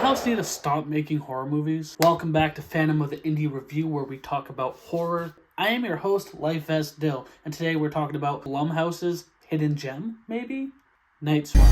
Blumhouse need to stop making horror movies. Welcome back to Phantom of the Indie Review, where we talk about horror. I am your host, Life Vest Dill, and today we're talking about Blumhouse's hidden gem, maybe? Night Swim.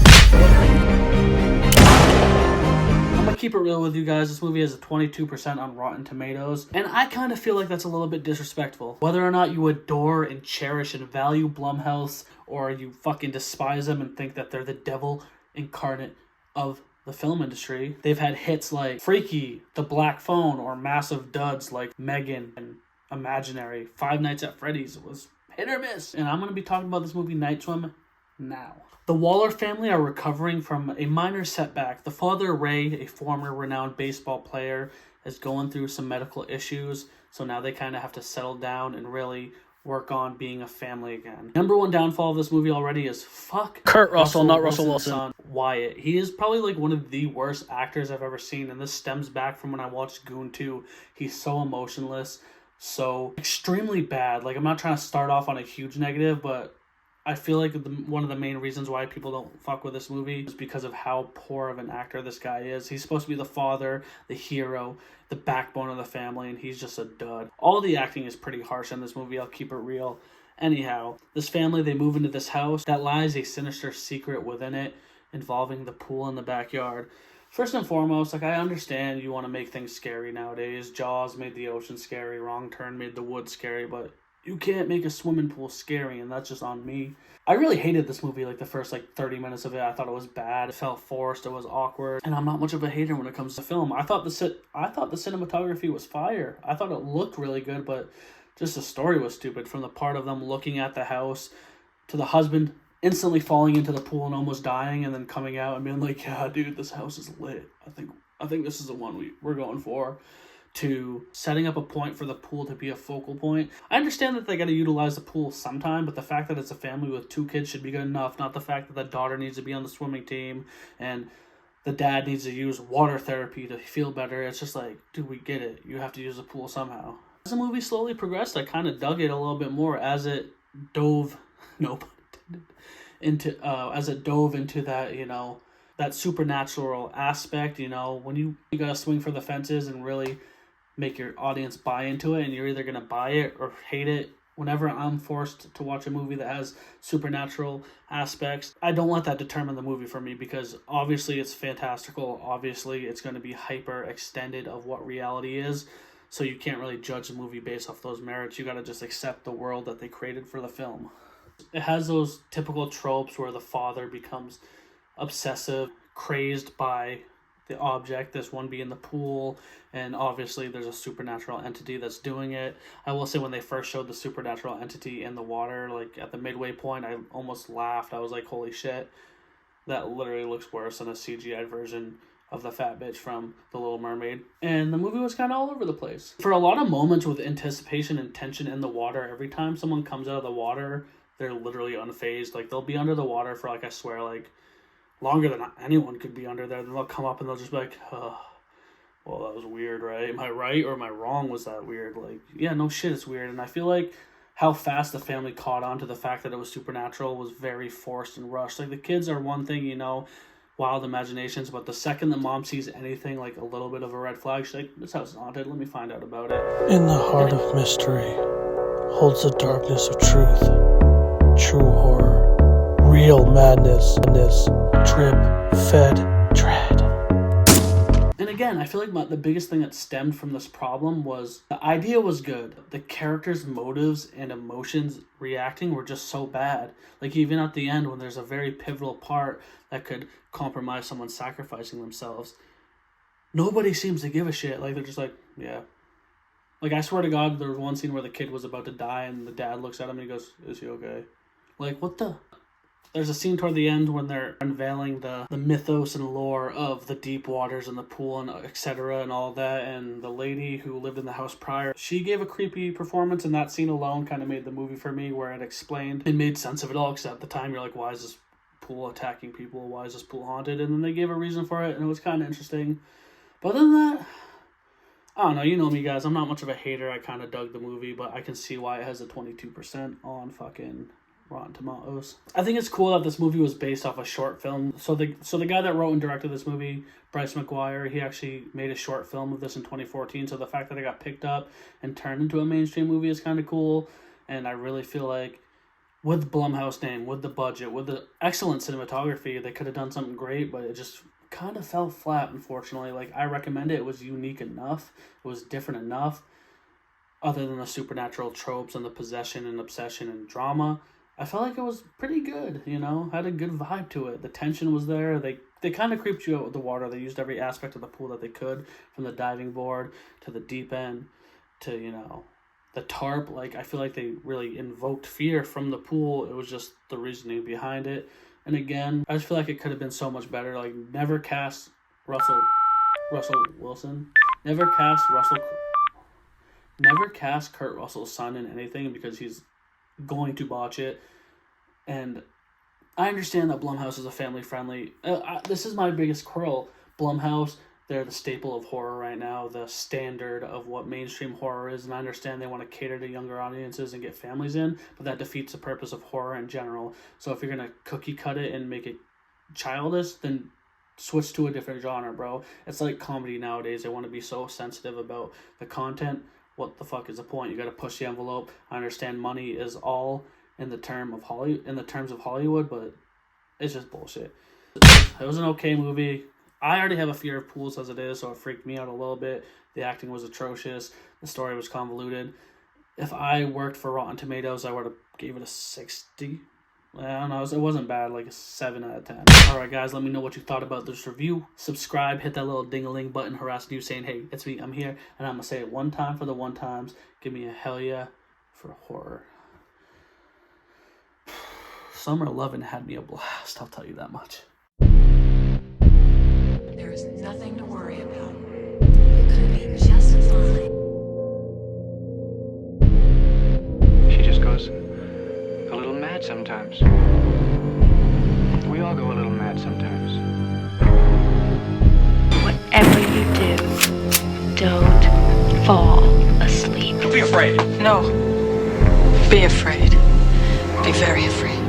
I'm gonna keep it real with you guys. This movie has a 22% on Rotten Tomatoes, and I kind of feel like that's a little bit disrespectful. Whether or not you adore and cherish and value Blumhouse, or you fucking despise them and think that they're the devil incarnate of the film industry, they've had hits like Freaky, The Black Phone, or massive duds like Megan and Imaginary. Five Nights at Freddy's was hit or miss. And I'm going to be talking about this movie Night Swim now. The Waller family are recovering from a minor setback. The father, Ray, a former renowned baseball player, is going through some medical issues, so now they kind of have to settle down and really work on being a family again. Number one downfall of this movie already is fuck Kurt Russell, not Russell Wilson. Son, Wyatt. He is probably like one of the worst actors I've ever seen, and this stems back from when I watched Goon 2. He's so emotionless, so extremely bad. Like, I'm not trying to start off on a huge negative, but I feel like one of the main reasons why people don't fuck with this movie is because of how poor of an actor this guy is. He's supposed to be the father, the hero, the backbone of the family, and he's just a dud. All the acting is pretty harsh in this movie, I'll keep it real. Anyhow, this family, they move into this house that lies a sinister secret within it involving the pool in the backyard. First and foremost, like, I understand you want to make things scary nowadays. Jaws made the ocean scary, Wrong Turn made the woods scary, but you can't make a swimming pool scary, and that's just on me. I really hated this movie, like, the first, 30 minutes of it. I thought it was bad. It felt forced. It was awkward. And I'm not much of a hater when it comes to film. I thought the cinematography was fire. I thought it looked really good, but just the story was stupid. From the part of them looking at the house, to the husband instantly falling into the pool and almost dying, and then coming out and being like, yeah, dude, this house is lit. I think this is the one we're going for. To setting up a point for the pool to be a focal point. I understand that they got to utilize the pool sometime, but the fact that it's a family with 2 kids should be good enough, not the fact that the daughter needs to be on the swimming team and the dad needs to use water therapy to feel better. It's just like, dude, we get it. You have to use the pool somehow. As the movie slowly progressed, I kind of dug it a little bit more as it dove, no pun intended, into that, that supernatural aspect, when you gotta swing for the fences and really make your audience buy into it, and you're either going to buy it or hate it. Whenever I'm forced to watch a movie that has supernatural aspects, I don't let that determine the movie for me, because obviously it's fantastical. Obviously it's going to be hyper extended of what reality is, so you can't really judge the movie based off those merits. You got to just accept the world that they created for the film. It has those typical tropes where the father becomes obsessive, crazed by the object, this one being the pool, and obviously there's a supernatural entity that's doing it. I will say, when they first showed the supernatural entity in the water, like at the midway point, I almost laughed. I was like, holy shit, that literally looks worse than a CGI version of the fat bitch from The Little Mermaid. And the movie was kind of all over the place. For a lot of moments with anticipation and tension in the water, every time someone comes out of the water, they're literally unfazed. Like, they'll be under the water for, I swear, longer than anyone could be under there. Then they'll come up and they'll just be like, oh, well, that was weird, right? Am I right or am I wrong? Was that weird? Yeah, no shit, it's weird. And I feel like how fast the family caught on to the fact that it was supernatural was very forced and rushed. The kids are one thing, wild imaginations, but the second the mom sees anything like a little bit of a red flag, she's like, this house is haunted, let me find out about it. In the heart of mystery holds the darkness of truth, true horror, real madness, drip, fed, dread. And again, I feel like the biggest thing that stemmed from this problem was the idea was good. The characters' motives and emotions reacting were just so bad. Even at the end, when there's a very pivotal part that could compromise someone sacrificing themselves, nobody seems to give a shit. They're just like, yeah. I swear to God, there was one scene where the kid was about to die and the dad looks at him and he goes, is he okay? What the? There's a scene toward the end when they're unveiling the mythos and lore of the deep waters and the pool and etc. and all that, and the lady who lived in the house prior, she gave a creepy performance, and that scene alone kind of made the movie for me, where it made sense of it all, because at the time you're like, why is this pool attacking people? Why is this pool haunted? And then they gave a reason for it, and it was kind of interesting. But other than that, I don't know, you know me, guys, I'm not much of a hater. I kind of dug the movie, but I can see why it has a 22% on fucking Rotten Tomatoes. I think it's cool that this movie was based off a short film. So the guy that wrote and directed this movie, Bryce McGuire, he actually made a short film of this in 2014. So the fact that it got picked up and turned into a mainstream movie is kind of cool. And I really feel like with the Blumhouse name, with the budget, with the excellent cinematography, they could have done something great, but it just kind of fell flat, unfortunately. Like, I recommend it. It was unique enough. It was different enough. Other than the supernatural tropes and the possession and obsession and drama, I felt like it was pretty good, you know? Had a good vibe to it. The tension was there. They kind of creeped you out with the water. They used every aspect of the pool that they could, from the diving board to the deep end to, you know, the tarp. Like, I feel like they really invoked fear from the pool. It was just the reasoning behind it. And again, I just feel like it could have been so much better. Like, never cast Russell Wilson. Never cast Kurt Russell's son in anything because he's going to botch it. And I understand that Blumhouse is a family-friendly... this is my biggest quarrel. Blumhouse, they're the staple of horror right now, the standard of what mainstream horror is, and I understand they want to cater to younger audiences and get families in, but that defeats the purpose of horror in general. So if you're going to cookie-cut it and make it childish, then switch to a different genre, bro. It's like comedy nowadays. They want to be so sensitive about the content. What the fuck is the point? You got to push the envelope. I understand money is all in the terms of Hollywood, but it's just bullshit. It was an okay movie. I already have a fear of pools as it is, so it freaked me out a little bit. The acting was atrocious. The story was convoluted. If I worked for Rotten Tomatoes, I would have gave it a 60. I don't know. It wasn't bad, like a 7 out of 10. Alright, guys, let me know what you thought about this review. Subscribe, hit that little ding-a-ling button harassing you saying, hey, it's me, I'm here. And I'm going to say it one time for the one times. Give me a hell yeah for horror. Summer 11 had me a blast, I'll tell you that much. There is nothing to worry about. You're gonna be just fine. She just goes a little mad sometimes. We all go a little mad sometimes. Whatever you do, don't fall asleep. Don't be afraid. No. Be afraid. Be very afraid.